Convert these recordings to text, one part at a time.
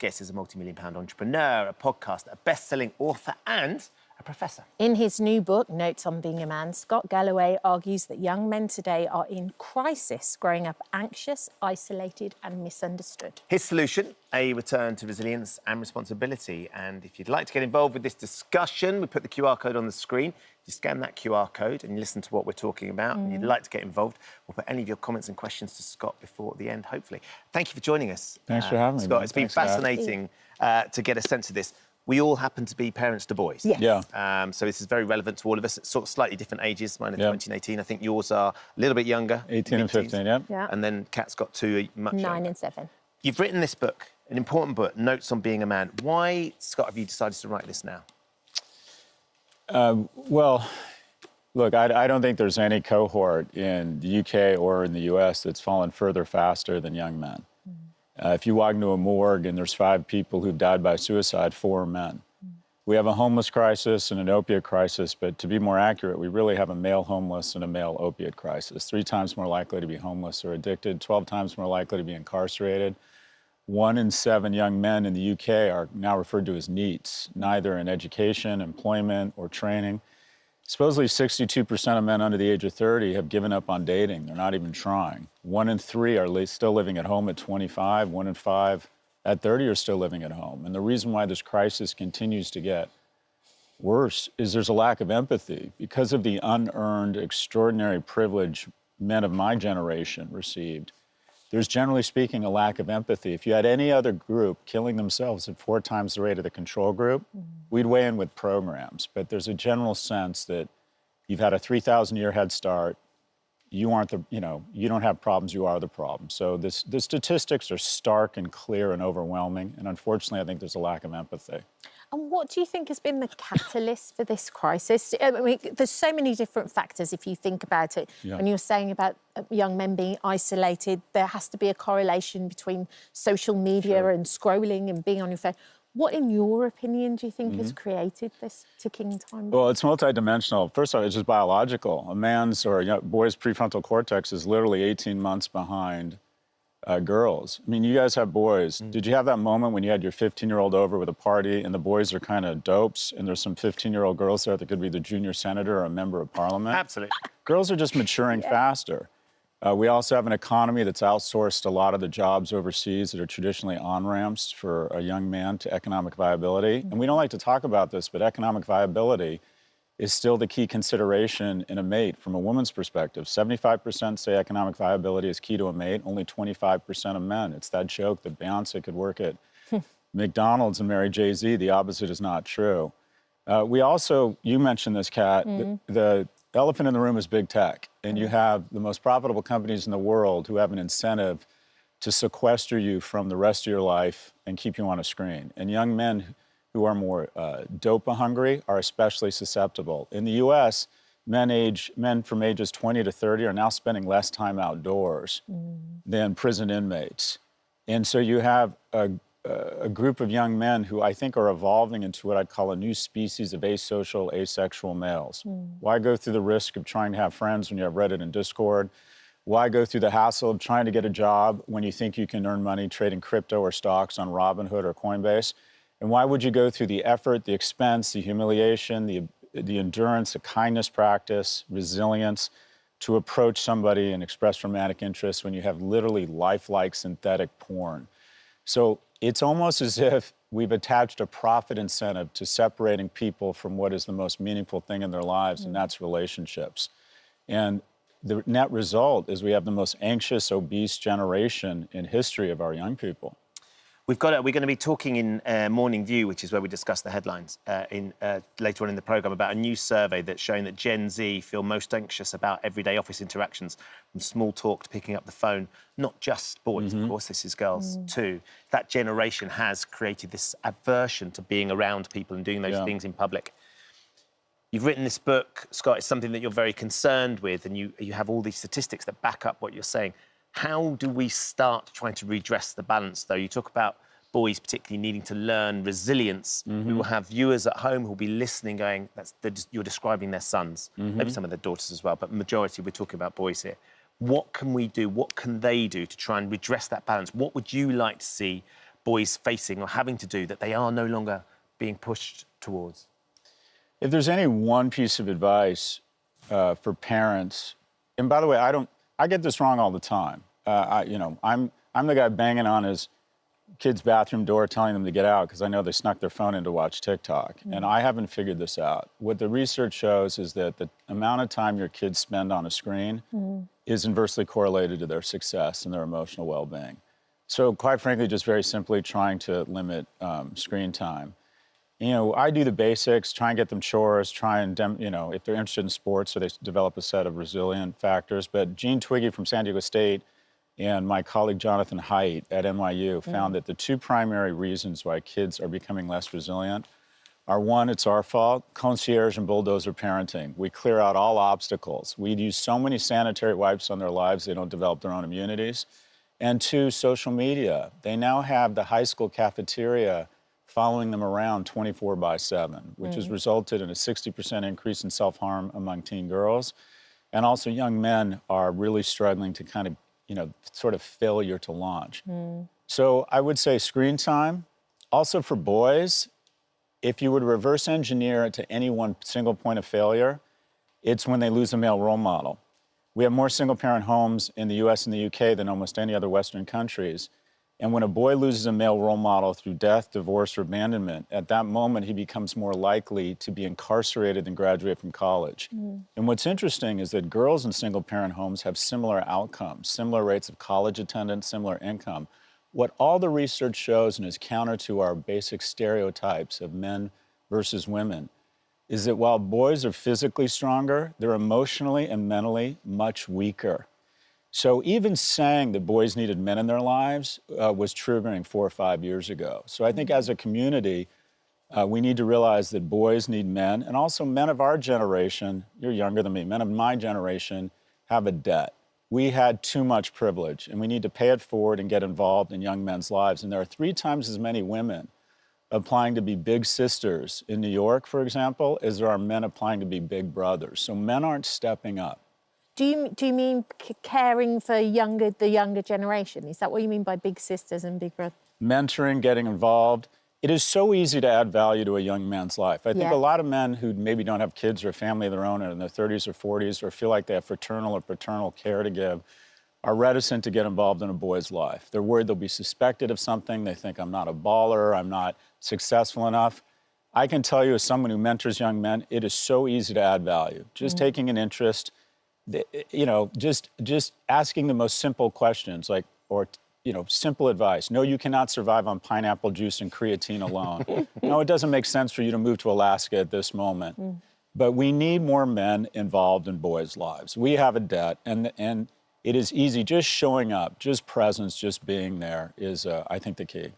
guest is a multi-million-pound entrepreneur, a podcast, a best-selling author and a professor. In his new book, Notes on Being a Man, Scott Galloway argues that young men today are in crisis, growing up anxious, isolated and misunderstood. His solution, a return to resilience and responsibility. And if you'd like to get involved with this discussion, we put the QR code on the screen. You scan that QR code and you listen to what we're talking about, and you'd like to get involved, we'll put any of your comments and questions to Scott before the end, hopefully. Thank you for joining us. Thanks for having me, Scott. man. It's been Thanks, fascinating to get a sense of this. We all happen to be parents to boys. Yes. Yeah. So this is very relevant to all of us. It's sort of slightly different ages. Mine are 17, 18. I think yours are a little bit younger. 18 and 15, Yeah. And then Kat's got two much 9 younger. and 7. You've written this book, an important book, Notes on Being a Man. Why, Scott, have you decided to write this now? Well, look, I don't think there's any cohort in the UK or in the US that's fallen further faster than young men. If you walk into a morgue and there's 5 people who've died by suicide, 4 are men. We have a homeless crisis and an opiate crisis, but to be more accurate, we really have a male homeless and a male opiate crisis. 3 times more likely to be homeless or addicted, 12 times more likely to be incarcerated. 1 in 7 young men in the UK are now referred to as NEETs, neither in education, employment, or training. Supposedly 62% of men under the age of 30 have given up on dating. They're not even trying. 1 in 3 are still living at home at 25. 1 in 5 at 30 are still living at home. And the reason why this crisis continues to get worse is there's a lack of empathy. Because of the unearned, extraordinary privilege men of my generation received, there's generally speaking a lack of empathy. If you had any other group killing themselves at 4 times the rate of the control group, we'd weigh in with programs. But there's a general sense that you've had a 3,000-year head start. You aren't the, you don't have problems, you are the problem. So the statistics are stark and clear and overwhelming. And unfortunately, I think there's a lack of empathy. And what do you think has been the catalyst for this crisis? I mean, there's so many different factors if you think about it. Yeah. When you're saying about young men being isolated, there has to be a correlation between social media and scrolling and being on your phone. What, in your opinion, do you think has created this ticking time bomb? Well, it's multidimensional. First of all, it's just biological. A man's or a boy's prefrontal cortex is literally 18 months behind girls. I mean, you guys have boys. Did you have that moment when you had your 15-year-old over with a party and the boys are kind of dopes and there's some 15-year-old girls there that could be the junior senator or a member of parliament? Absolutely. Girls are just maturing faster. We also have an economy that's outsourced a lot of the jobs overseas that are traditionally on-ramps for a young man to economic viability. And we don't like to talk about this, but economic viability is still the key consideration in a mate from a woman's perspective. 75% say economic viability is key to a mate, only 25% of men. It's that joke that Beyonce could work at McDonald's and marry Jay-Z. The opposite is not true. We also, you mentioned this, Kat, the elephant in the room is big tech. And you have the most profitable companies in the world who have an incentive to sequester you from the rest of your life and keep you on a screen. And young men who are more dopa hungry are especially susceptible. In the US, men from ages 20 to 30 are now spending less time outdoors than prison inmates. And so you have a group of young men who I think are evolving into what I'd call a new species of asocial, asexual males. Why go through the risk of trying to have friends when you have Reddit and Discord? Why go through the hassle of trying to get a job when you think you can earn money trading crypto or stocks on Robinhood or Coinbase? And why would you go through the effort, the expense, the humiliation, the endurance, the kindness practice, resilience to approach somebody and express romantic interest when you have literally lifelike synthetic porn? So it's almost as if we've attached a profit incentive to separating people from what is the most meaningful thing in their lives, and that's relationships. And the net result is we have the most anxious, obese generation in history of our young people. We're going to be talking in Morning View, which is where we discuss the headlines, later on in the programme, about a new survey that's showing that Gen Z feel most anxious about everyday office interactions, from small talk to picking up the phone. Not just boys, of course, this is girls too. That generation has created this aversion to being around people and doing those things in public. You've written this book, Scott. It's something that you're very concerned with, and you have all these statistics that back up what you're saying. How do we start trying to redress the balance, though? You talk about boys particularly needing to learn resilience. We will have viewers at home who will be listening going, you're describing their sons, maybe some of their daughters as well, but majority, we're talking about boys here. What can we do? What can they do to try and redress that balance? What would you like to see boys facing or having to do that they are no longer being pushed towards? If there's any one piece of advice for parents, and by the way, I get this wrong all the time. I'm the guy banging on his kid's bathroom door telling them to get out because I know they snuck their phone in to watch TikTok. And I haven't figured this out. What the research shows is that the amount of time your kids spend on a screen is inversely correlated to their success and their emotional well-being. So quite frankly, just very simply trying to limit screen time. I do the basics, try and get them chores, try and, if they're interested in sports, so they develop a set of resilient factors. But Gene Twiggy from San Diego State and my colleague Jonathan Haidt at NYU found that the two primary reasons why kids are becoming less resilient are, one, it's our fault, concierge and bulldozer parenting. We clear out all obstacles. We use so many sanitary wipes on their lives, they don't develop their own immunities. And two, social media. They now have the high school cafeteria following them around 24/7, which has resulted in a 60% increase in self-harm among teen girls. And also young men are really struggling to kind of, sort of failure to launch. So I would say screen time. Also for boys, if you would reverse engineer it to any one single point of failure, it's when they lose a male role model. We have more single-parent homes in the US and the UK than almost any other Western countries. And when a boy loses a male role model through death, divorce, or abandonment, at that moment, he becomes more likely to be incarcerated than graduate from college. And what's interesting is that girls in single-parent homes have similar outcomes, similar rates of college attendance, similar income. What all the research shows, and is counter to our basic stereotypes of men versus women, is that while boys are physically stronger, they're emotionally and mentally much weaker. So even saying that boys needed men in their lives was triggering 4 or 5 years ago. So I think as a community, we need to realize that boys need men, and also men of our generation, you're younger than me, men of my generation have a debt. We had too much privilege, and we need to pay it forward and get involved in young men's lives. And there are 3 times as many women applying to be big sisters in New York, for example, as there are men applying to be big brothers. So men aren't stepping up. Do you mean caring for the younger generation? Is that what you mean by big sisters and big brothers? Mentoring, getting involved. It is so easy to add value to a young man's life. I think a lot of men who maybe don't have kids or a family of their own, or in their 30s or 40s, or feel like they have fraternal or paternal care to give, are reticent to get involved in a boy's life. They're worried they'll be suspected of something. They think, I'm not a baller, I'm not successful enough. I can tell you, as someone who mentors young men, it is so easy to add value. Just taking an interest, just asking the most simple questions, like, or simple advice. No, you cannot survive on pineapple juice and creatine alone. No, it doesn't make sense for you to move to Alaska at this moment. But we need more men involved in boys' lives. We have a debt, and it is easy. Just showing up, just presence, just being there is, I think, the key.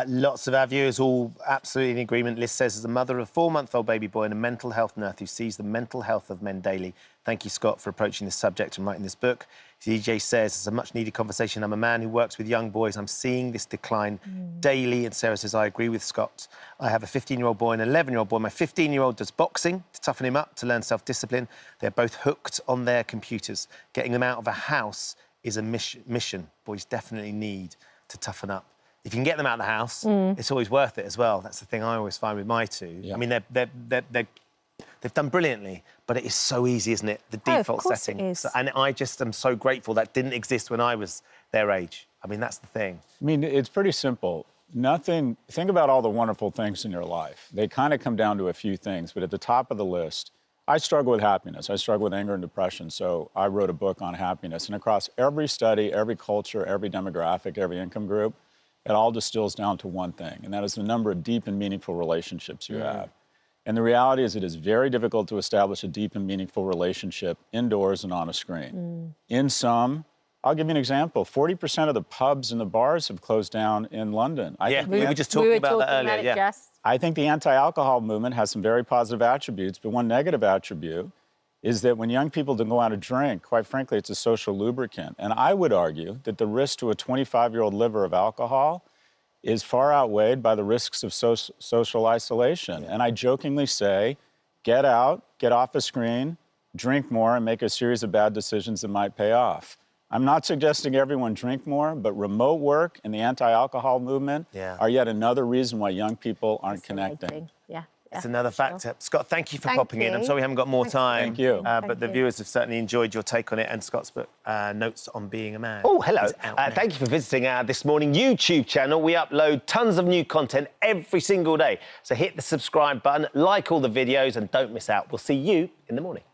Lots of our viewers all absolutely in agreement. Liz says, as a mother of a 4-month-old baby boy and a mental health nurse who sees the mental health of men daily, thank you, Scott, for approaching this subject and writing this book. DJ says, it's a much-needed conversation. I'm a man who works with young boys. I'm seeing this decline daily. And Sarah says, I agree with Scott. I have a 15-year-old boy and an 11-year-old boy. My 15-year-old does boxing to toughen him up, to learn self-discipline. They're both hooked on their computers. Getting them out of a house is a mission. Boys definitely need to toughen up. If you can get them out of the house, it's always worth it as well. That's the thing I always find with my two. I mean, they've done brilliantly, but it is so easy, isn't it? The default setting. It is. And I just am so grateful that didn't exist when I was their age. I mean, that's the thing. I mean, it's pretty simple. Think about all the wonderful things in your life. They kind of come down to a few things, but at the top of the list, I struggle with happiness. I struggle with anger and depression, so I wrote a book on happiness. And across every study, every culture, every demographic, every income group, it all distills down to one thing, and that is the number of deep and meaningful relationships you have. And the reality is it is very difficult to establish a deep and meaningful relationship indoors and on a screen. In some, I'll give you an example. 40% of the pubs and the bars have closed down in London. We were just talking about that earlier. I think the anti-alcohol movement has some very positive attributes, but one negative attribute is that when young people don't go out to drink, quite frankly, it's a social lubricant. And I would argue that the risk to a 25-year-old liver of alcohol is far outweighed by the risks of social isolation. And I jokingly say, get out, get off a screen, drink more, and make a series of bad decisions that might pay off. I'm not suggesting everyone drink more, but remote work and the anti-alcohol movement are yet another reason why young people aren't connecting. Yeah. It's another factor. Scott, thank you for popping in. I'm sorry we haven't got more time. Thank you. But the viewers have certainly enjoyed your take on it and Scott's book, Notes on Being a Man. Oh, hello. Thank you for visiting our This Morning YouTube channel. We upload tons of new content every single day. So hit the subscribe button, like all the videos, and don't miss out. We'll see you in the morning.